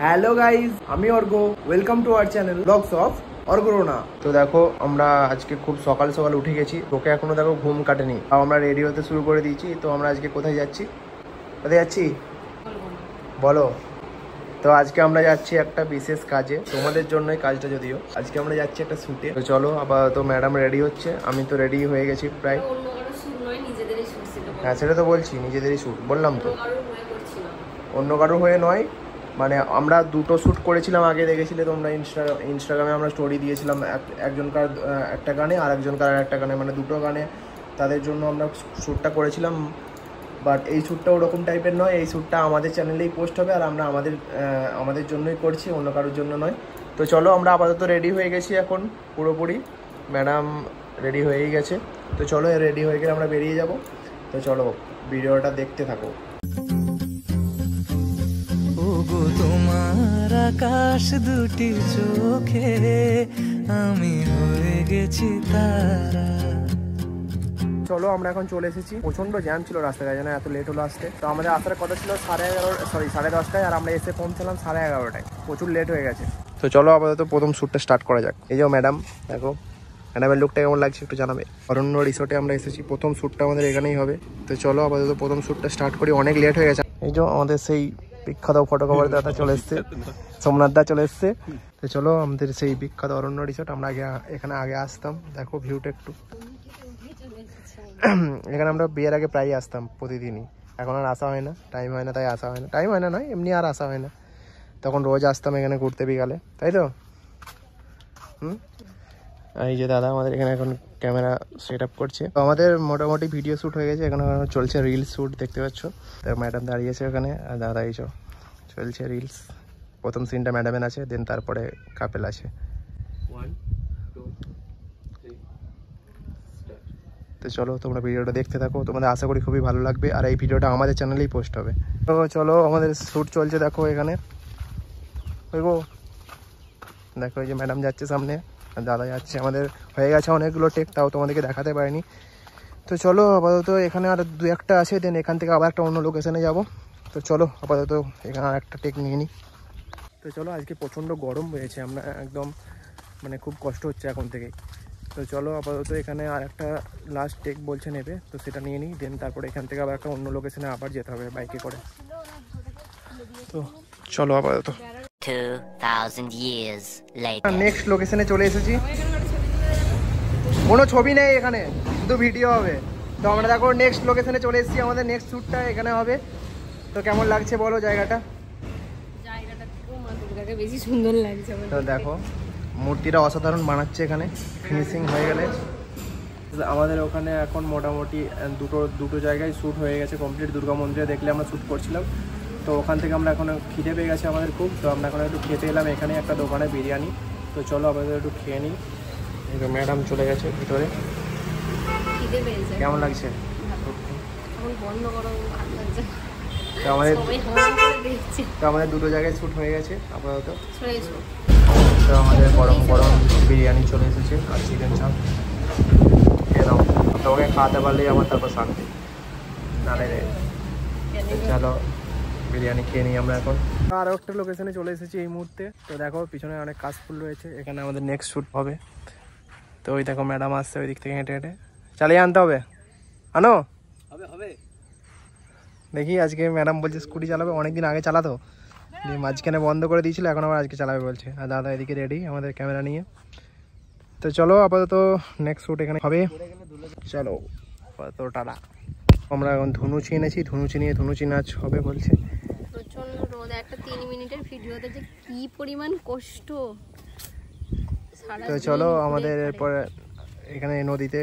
Hello guys, আমি Argha. Welcome to our channel vlogs of Argharona. তো দেখো আমরা আজকে খুব সকাল সকাল উঠে গেছি। তোকে এখনো দেখো ঘুম কাটেনি, তাও আমরা রেডি হতে শুরু করে দিয়েছি। তো আমরা আজকে কোথায় যাচ্ছি বলো। তো আজকে আমরা যাচ্ছি একটা বিশেষ কাজে, তোমাদের জন্যই কাজটা। যদিও আজকে আমরা যাচ্ছি একটা শ্যুটে। তো চলো, আপাতত ম্যাডাম রেডি হচ্ছে, আমি তো রেডি হয়ে গেছি প্রায়। হ্যাঁ, সেটা তো বলছি, নিজেদেরই শ্যুট বললাম তো, অন্য কারোর হয়ে নয়। মানে আমরা দুটো শ্যুট করেছিলাম আগে, দেখেছিলে তোমরা ইনস্টাগ্রামে আমরা স্টোরি দিয়েছিলাম। একজনকার একটা গানে আর একজনকার আর একটা গানে, মানে দুটো গানে তাদের জন্য আমরা শ্যুটটা করেছিলাম। বাট এই শ্যুটটা ওরকম টাইপের নয়, এই শ্যুটটা আমাদের চ্যানেলেই পোস্ট হবে আর আমরা আমাদের জন্যই করছি, অন্য কারোর জন্য নয়। তো চলো, আমরা আপাতত রেডি হয়ে গেছি এখন পুরোপুরি। ম্যাডাম রেডি হয়েই গেছে। তো চলো, রেডি হয়ে গেলে আমরা বেরিয়ে যাব। তো চলো, ভিডিওটা দেখতে থাকো। তোমার আকাশ দুটি চোখে আমি হয়ে গেছি তারা। চলো, আমরা এখন চলে এসেছি। প্রচন্ড জ্যাম ছিল রাস্তায়, জানো এত লেট হলো আসতে। তো আমাদের আসার কথা ছিল 10:30 আর আমরা এসে পৌঁছালাম 11:30টায়। প্রচুর লেট হয়ে গেছে। তো চলো, আপাতত প্রথম শ্যুটটা স্টার্ট করা যাক। এই যে ম্যাডাম, দেখো ম্যাডামের লুকটা কেমন লাগছে একটু জানাবে। অরণ্য রিসোর্টে আমরা এসেছি, প্রথম শ্যুটটা আমাদের এখানেই হবে। তো চলো, আপাতত প্রথম শ্যুটটা স্টার্ট করি। অনেক লেট হয়ে গেছে। এই যে আমাদের সেই বিখ্যাত ফটোগ্রাফার দাদা চলে এসছে, সোমনাথ দা চলে এসছে। তো চলো, আমাদের সেই বিখ্যাত অরণ্য রিসোর্ট। আমরা এখানে আগে আসতাম, দেখো ভিউটা একটু। এখানে আমরা বিয়ের আগে প্রায়ই আসতাম, প্রতিদিনই। এখন আর আসা হয় না, টাইম হয় না, তাই আসা হয় না। টাইম হয় না নয়, এমনি আর আসা হয় না। তখন রোজ আসতাম এখানে ঘুরতে বিকালে, তাই তো। এই যে দাদা আমাদের এখানে এখন ক্যামেরা সেট আপ করছে। তো আমাদের মোটামুটি ভিডিও শ্যুট হয়ে গেছে, এখন চলছে রিলস শ্যুট, দেখতে পাচ্ছ। তো ম্যাডাম দাঁড়িয়েছে ওখানে, আর দাদা এই চলছে রিলস। প্রথম সিনটা ম্যাডামের আছে, দেন তারপরে কাপেল আছে। তো চলো, তোমরা ভিডিওটা দেখতে থাকো, তোমাদের আশা করি খুবই ভালো লাগবে। আর এই ভিডিওটা আমাদের চ্যানেলেই পোস্ট হবে। তো চলো, আমাদের শ্যুট চলছে, দেখো এখানে। দেখো এই যে ম্যাডাম যাচ্ছে সামনে, দাদা যাচ্ছে। আমাদের হয়ে গেছে অনেকগুলো টেক, তাও তোমাদেরকে দেখাতে পারিনি। তো চলো, আপাতত এখানে আর দু একটা আছে, দেন এখান থেকে আবার একটা অন্য লোকেশনে যাব। তো চলো, আপাতত এখানে আর একটা টেক নিয়ে নিই। তো চলো, আজকে প্রচণ্ড গরম হয়েছে, আমরা একদম মানে খুব কষ্ট হচ্ছে এখন থেকেই। তো চলো, আপাতত এখানে আর একটা লাস্ট টেক বলছে নেবে, তো সেটা নিয়ে নিই। দেন তারপরে এখান থেকে আবার একটা অন্য লোকেশনে আবার যেতে হবে বাইকে করে। তো চলো, আপাতত 2000 years later. নেক্সট লোকেশনে চলে এসেছি। কোনো ছবি নেই এখানে, শুধু ভিডিও হবে। তো আমরা দেখো নেক্সট লোকেশনে চলে এসেছি, আমাদের নেক্সট শ্যুটটা এখানে হবে। তো কেমন লাগছে বলো জায়গাটা? বেশি সুন্দর লাগছে। তো দেখো মূর্তিটা অসাধারণ বানাচ্ছে এখানে, ফিনিশিং হয়ে গেলে। আমাদের ওখানে এখন মোটামুটি দুটো জায়গায় শ্যুট হয়ে গেছে কমপ্লিট। দুর্গা মন্দিরে দেখলে আমরা শ্যুট করছিলাম। তো ওখান থেকে আমরা এখন খিদে পেয়ে গেছে আমাদের খুব। তো আমরা এখন একটু খেতে এলাম এখানে একটা দোকানে বিরিয়ানি। তো চলো, আমাদের একটু খেয়ে নিই। এই তো ম্যাডাম চলে গেছে ভিতরে। কেমন লাগছে? তো আমাদের দুটো জায়গায় শ্যুট হয়ে গেছে আপাতত। তো আমাদের গরম গরম বিরিয়ানি চলে এসেছে আর চিকেন চাপ। খেয়ে দাও, তোমাকে খাওয়াতে পারলেই আমার তারপর শান্তি। নালে চলো, বিরিয়ানি খেয়ে নিই আমরা এখন। আরও একটা লোকেশনে চলে এসেছি এই মুহূর্তে। তো দেখো পিছনে অনেক কাশফুল রয়েছে, এখানে আমাদের নেক্সট শ্যুট হবে। তো ওই দেখো ম্যাডাম আসছে ওই দিক থেকে হেঁটে হেঁটে। চালিয়ে আনতে হবে, আনো হবে। দেখি আজকে ম্যাডাম বলছে স্কুটি চালাবে, অনেকদিন আগে চালাতো, দিয়ে মাঝখানে বন্ধ করে দিয়েছিল, এখন আবার আজকে চালাবে বলছে। আর দাদা এদিকে রেডি আমাদের ক্যামেরা নিয়ে। তো চলো, আপাতত নেক্সট শ্যুট এখানে হবে। চলো আপাতত টাটা। আমরা এখন ধুনুচি এনেছি, ধুনুচি নিয়ে ধুনুচি নাচ হবে বলছে। প্রচন্ড রোদ, একটা 3 মিনিটের ভিডিওতে যে কি পরিমাণ কষ্ট। তো চলো, আমাদের এরপর এখানে নদীতে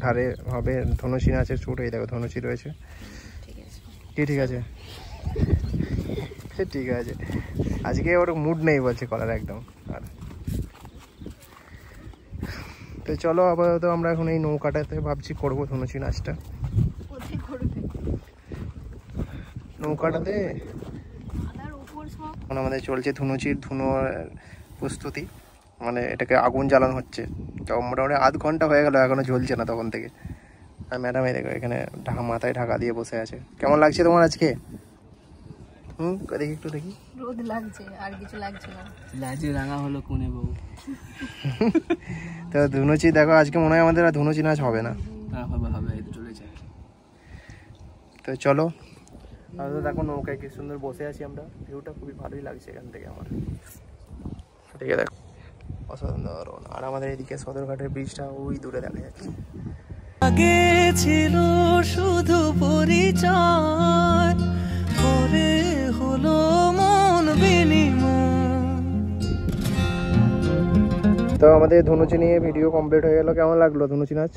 ধারে হবে ধনুচি নাচের শ্যুট। এই দেখো ধনুচি রয়েছে। ঠিক আছে ঠিক আছে। আজকে ওর মুড নেই বলছে করার একদম। আর তো চলো, আপাতত আমরা এখন এই নৌকাটাতে ভাবছি করবো ধনুচি নাচটা। নৌকাটাতে এখন আমাদের চলছে ধুনুচির প্রস্তুতি, মানে এটাকে আগুন জ্বালানো হচ্ছে। তো মোটামুটি আধ ঘন্টা হয়ে গেল, এখনো জ্বলছে না তখন থেকে। আর ম্যাডাম এই দেখো এখানে মাথায় ঢাকা দিয়ে বসে আছে। কেমন লাগছে তোমার আজকে? দেখি একটু দেখি। রোদ লাগছে, আর কিছু লাগছে না। লাজি রাঙা হলো কোনে বউ। তো ধুনুচি দেখো, আজকে মনে হয় আমাদের আর ধুনুচি নাচ হবে না। হবে এই তো চলে যায়। তো চলো, আমরা তো দেখো নৌকায় কি সুন্দর বসে আছি আমরা, ভিউটা খুবই ভালোই লাগছে এখান থেকে আমার। ঠিক আছে, দেখো অসাধারণ। আর আমাদের এদিকে সদরঘাটের ব্রিজটা ওই দূরে দেখা যাচ্ছে। আগে ছিল শুধু পরিচয়, পরে হলো মন বিনিময়। তো আমাদের ধনুচি নিয়ে ভিডিও কমপ্লিট হয়ে গেল। কেমন লাগলো ধনুচি নাচ?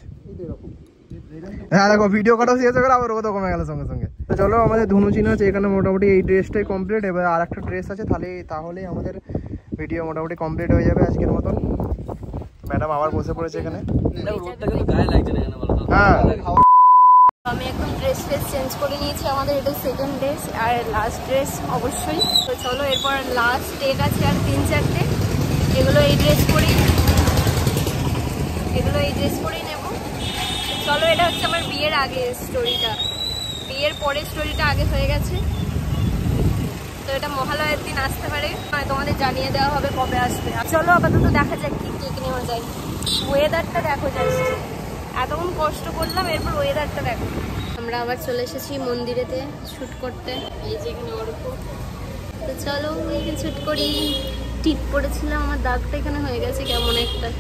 হ্যাঁ দেখো, ভিডিও করা শেষ হয়ে গেল, আবার ওটা কমে গেল সঙ্গে সঙ্গে। তো চলো, আমাদের ধনুচি নাচ এখানে মোটামুটি এই ড্রেসটাই কমপ্লিট। এবার আর একটা ড্রেস আছে, তাহলেই আমাদের ভিডিও মোটামুটি কমপ্লিট হয়ে যাবে আজকের মতন। ম্যাডাম আবার বসে পড়েছে এখানে। হ্যাঁ, আমি এখন ড্রেস চেঞ্জ করে নিয়েছি। আমাদের এটা সেকেন্ড ড্রেস আর লাস্ট ড্রেস অবশ্যই। তো চলো, এরপর লাস্ট ডেট আছে আর 3-4টে। এগুলো এই ড্রেস পরেই নেব। চলো, এটা হচ্ছে আমার বিয়ের আগে স্টোরিটা। বিয়ের পরে স্টোরিটা আগে হয়ে গেছে। তো এটা মহালয়ের দিন আসতে পারে, তোমাদের জানিয়ে দেওয়া হবে কবে আসবে। চলো আপাতত দেখা যাক কি কেক নেওয়া যায়। ওয়েদারটা দেখো, জাস্ট এতক্ষণ কষ্ট করলাম, এরপর ওয়েদারটা দেখো। আমরা আবার চলে এসেছি মন্দিরেতে শ্যুট করতে। এই যে এখানে অর্ক। তো চলো এখানে শ্যুট করি। টিপ পড়েছিলাম, আমার দাগটা এখানে হয়ে গেছে কেমন একটা।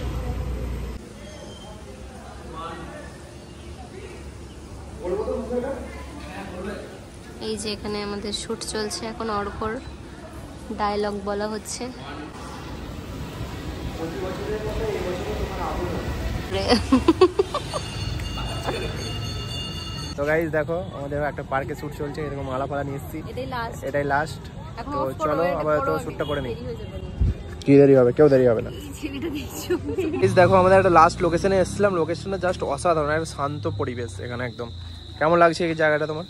এই যে এখানে আমাদের শ্যুট চলছে এখন। অর্কর ডায়লগ বলা হচ্ছে। তো গাইস দেখো, আমাদের একটা পার্কে শ্যুট চলছে, এরকম মালা ফালা নিয়ে এসেছি। এটাই লাস্ট। তো চলো আবার তো শ্যুটটা করে নিই। কি দেরি হবে? কেউ দেরি হবে না। দেখো, আমাদের একটা লাস্ট লোকেশনে এসেছিলাম। লোকেশনটা জাস্ট অসাধারণ, একটা শান্ত পরিবেশ এখানে একদম। কেমন লাগছে এই জায়গাটা তোমার?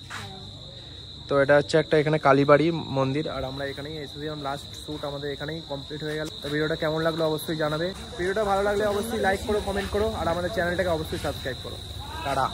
তো এটা হচ্ছে একটা এখানে কালীবাড়ি মন্দির, আর আমরা এখানেই এসেছিলাম। লাস্ট শ্যুট আমাদের এখানেই কমপ্লিট হয়ে গেল। তো ভিডিওটা কেমন লাগলো অবশ্যই জানাবে। ভিডিওটা ভালো লাগলে অবশ্যই লাইক করো, কমেন্ট করো, আর আমাদের চ্যানেলটাকে অবশ্যই সাবস্ক্রাইব করো। টাটা।